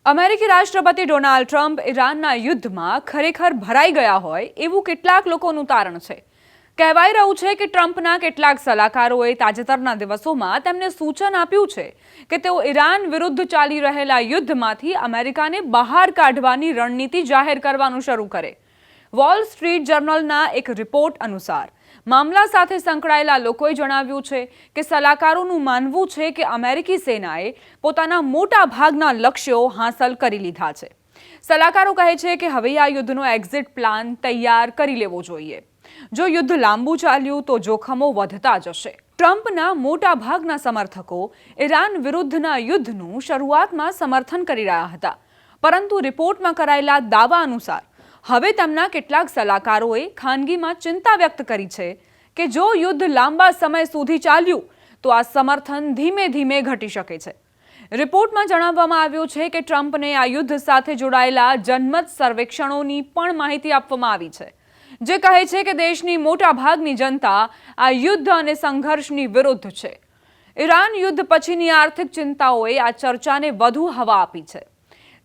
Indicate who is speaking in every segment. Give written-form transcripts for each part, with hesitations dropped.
Speaker 1: અમેરિકી રાષ્ટ્રપતિ Donald Trump ઈરાનના યુદ્ધમાં ખરેખર ભરાઈ ગયા હોય એવું કેટલાક લોકોનું તારણ છે। કહેવાઈ રહ્યું છે કે ટ્રમ્પના કેટલાક સલાહકારોએ તાજેતરના દિવસોમાં તેમને સૂચન આપ્યું છે કે તેઓ ઈરાન વિરુદ્ધ ચાલી રહેલા યુદ્ધમાંથી અમેરિકાને બહાર કાઢવાની રણનીતિ જાહેર કરવાનું શરૂ કરે। વોલ સ્ટ્રીટ જર્નલના એક રિપોર્ટ અનુસાર મામલા સાથે સંકળાયેલા લોકોએ જણાવ્યું છે કે સલાહકારોનું માનવું છે કે અમેરિકી સેનાએ પોતાના મોટા ભાગના લક્ષ્યો હાંસલ કરી લીધા છે। સલાહકારો કહે છે કે હવે આ યુદ્ધનો એક્ઝિટ પ્લાન તૈયાર કરી લેવો જોઈએ। જો યુદ્ધ લાંબુ ચાલ્યું તો જોખમો વધતા જશે। ટ્રમ્પના મોટા ભાગના સમર્થકો ઈરાન વિરુદ્ધના યુદ્ધનું શરૂઆતમાં સમર્થન કરી રહ્યા હતા, પરંતુ રિપોર્ટમાં કરાયેલા દાવા અનુસાર હવે તેમના કેટલાક સલાહકારોએ ખાનગીમાં ચિંતા વ્યક્ત કરી છે કે જો યુદ્ધ લાંબા સમય સુધી ચાલ્યું તો આ સમર્થન ધીમે ધીમે ઘટી શકે છે। રિપોર્ટમાં જણાવવામાં આવ્યું છે કે ટ્રમ્પને આ યુદ્ધ સાથે જોડાયેલા જનમત સર્વેક્ષણોની પણ માહિતી આપવામાં આવી છે, જે કહે છે કે દેશની મોટા ભાગની જનતા આ યુદ્ધ અને સંઘર્ષની વિરુદ્ધ છે। ઈરાન યુદ્ધ પછીની આર્થિક ચિંતાઓએ આ ચર્ચાને વધુ હવા આપી છે।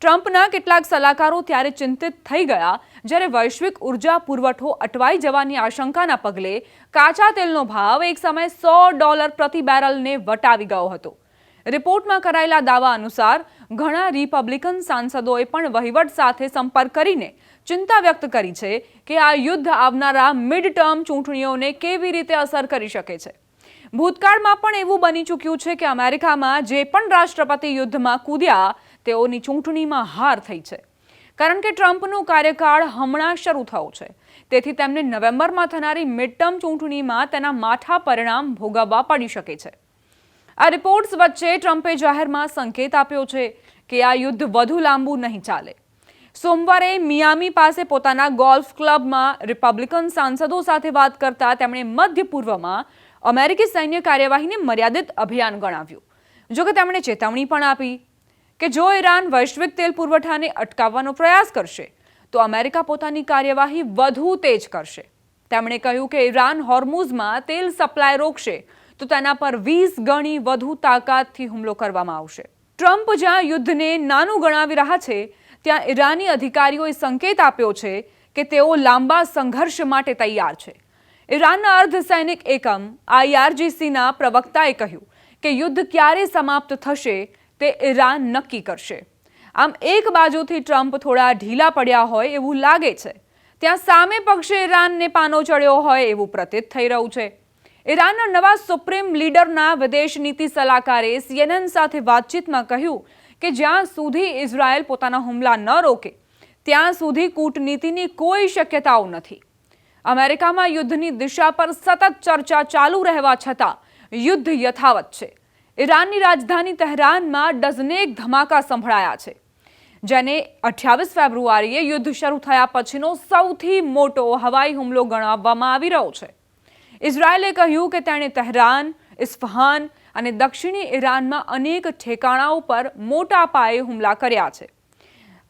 Speaker 1: ટ્રમ્પના કેટલાક સલાહકારો ત્યારે ચિંતિત થઈ ગયા જ્યારે વૈશ્વિક ઉર્જા પુરવઠો અટવાઈ જવાની આશંકાના પગલે કાચા તેલનો ભાવ એક સમયે $100 પ્રતિ બેરલને વટાવી ગયો હતો। રિપોર્ટમાં કરાયેલા દાવા અનુસાર ઘણા રિપબ્લિકન સાંસદોએ પણ વહીવટ સાથે સંપર્ક કરીને ચિંતા વ્યક્ત કરી છે કે આ યુદ્ધ આવનારા મિડ ટર્મ ચૂંટણીઓને કેવી રીતે અસર કરી શકે છે। ભૂતકાળમાં પણ એવું બની ચૂક્યું છે કે અમેરિકામાં જે પણ રાષ્ટ્રપતિ યુદ્ધમાં કૂદ્યા તેઓની ચૂંટણીમાં હાર થઈ છે, કારણ કે ટ્રમ્પનો કાર્યકાળ હમણાં શરૂ થયો છે। તેથી તેમને નવેમ્બરમાં થનારી મિડ ટર્મ ચૂંટણીમાં તેના માઠા પરિણામ ભોગવવા પડી શકે છે। આ રિપોર્ટ્સ વચ્ચે ટ્રમ્પે જાહેરમાં સંકેત આપ્યો છે કે આ યુદ્ધ વધુ લાંબુ નહીં ચાલે। સોમવારે મિયામી પાસે પોતાના ગોલ્ફ ક્લબમાં રિપબ્લિકન સાંસદો સાથે વાત કરતા તેમણે મધ્ય પૂર્વમાં અમેરિકી સૈન્ય કાર્યવાહીને મર્યાદિત અભિયાન ગણાવ્યું। જોકે તેમણે ચેતવણી પણ આપી કે જો ઈરાન વૈશ્વિક તેલ પુરવઠાને અટકાવવાનો પ્રયાસ કરશે તો અમેરિકા પોતાની કાર્યવાહી વધુ તેજ કરશે। તેમણે કહ્યું કે ઈરાન હોર્મુઝમાં તેલ સપ્લાય રોકશે તો તેના પર 20 ગણી વધુ તાકાતથી હુમલો કરવામાં આવશે। ટ્રમ્પ જ્યાં યુદ્ધને નાનું ગણાવી રહ્યા છે, ત્યાં ઈરાની અધિકારીઓએ સંકેત આપ્યો છે કે તેઓ લાંબા સંઘર્ષ માટે તૈયાર છે। ઈરાનના અર્ધસૈનિક એકમ IRGCના પ્રવક્તાએ કહ્યું કે યુદ્ધ ક્યારે સમાપ્ત થશે તે ઈરાન નક્કી કરશે। આમ એક બાજુથી ટ્રમ્પ થોડા ઢીલા પડ્યા હોય એવું લાગે છે, ત્યાં સામે પક્ષે ઈરાનને પાનો ચડ્યો હોય એવું પ્રતીત થઈ રહ્યું છે। ઈરાનના નવા સુપ્રીમ લીડરના વિદેશ નીતિ સલાહકારે CNN સાથે વાતચીતમાં કહ્યું કે જ્યાં સુધી ઇઝરાયલ પોતાના હુમલા ન રોકે ત્યાં સુધી કૂટનીતિની કોઈ શક્યતાઓ નથી। અમેરિકામાં યુદ્ધની દિશા પર સતત ચર્ચા ચાલુ રહેવા છતાં યુદ્ધ યથાવત છે। ઈરાનની રાજધાની તહેરાનમાં ડઝનેક ધમાકા સંભળાયા છે, જેને 28 ફેબ્રુઆરીએ યુદ્ધ શરૂ થયા પછીનો સૌથી મોટો હવાઈ હુમલો ગણાવવામાં આવી રહ્યો છે। ઇઝરાયેલે કહ્યું કે તેણે તહેરાન, ઇસ્ફહાન અને દક્ષિણી ઈરાનમાં અનેક ઠેકાણાઓ પર મોટા પાયે હુમલા કર્યા છે।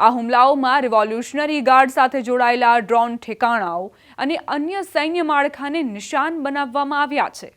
Speaker 1: આ હુમલાઓમાં રિવોલ્યુશનરી ગાર્ડ સાથે જોડાયેલા ડ્રોન ઠેકાણાઓ અને અન્ય સૈન્ય માળખાને નિશાન બનાવવામાં આવ્યા છે।